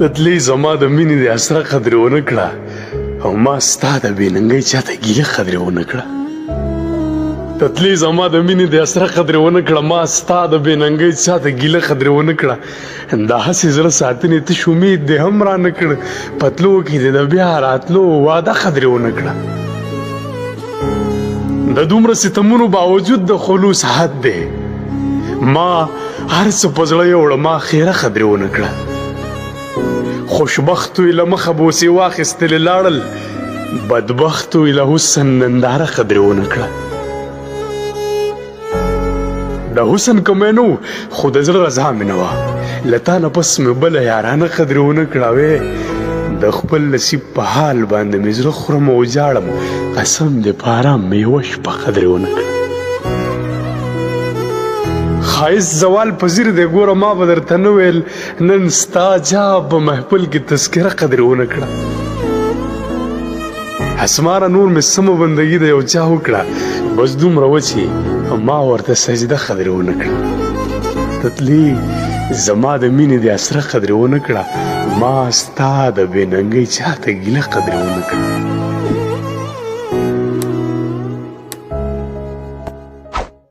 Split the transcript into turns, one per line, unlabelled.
تتلی زما د مینې د اسره قدر ونه کړه او ما ستا د بېننګۍ چاته ګیله قدر ونه کړه تتلی زما د مینې د اسره قدر ونه کړه ما ستا د بېننګۍ چاته ګیله قدر ونه کړه دا هسې زړه ساتنې تش امید دې هم رانه کړ پتلو کې دې د بیا راتلو واده قدر ونه کړه د دومره ستمونو باوجود د خلوص حد دی ما هر څه په زړه یوړه ما خیره قدر ونه کړه خوشبختو یې له مخه بوسې واخیستلې لاړل بدبختو یې له حسن ننداره قدر ونه کړه د حسن کومې نه و خو د زړه رضا مې نه وه له تا نه پس مې بله یارانه قدر ونه کړه وې د خپل نصیب په حال باندې مې زړه خورم او وجاړم قسم دې په ارام مې یوه شپه قدر ونه کړه ښایست زوال پذیر دی ګوره ما به درته نه ویل نن ستا جا په محفل کې تذکره قدر ونه کړه اسماره نور مې سمه بندګي د یو چا وکړه بس دومره و چې ما ورته سجده قدر ونه کړه تتلی زما د مینې د اسره قدر ونه کړه ما ستا د بېننګۍ چاته ګیله قدر ونه کړه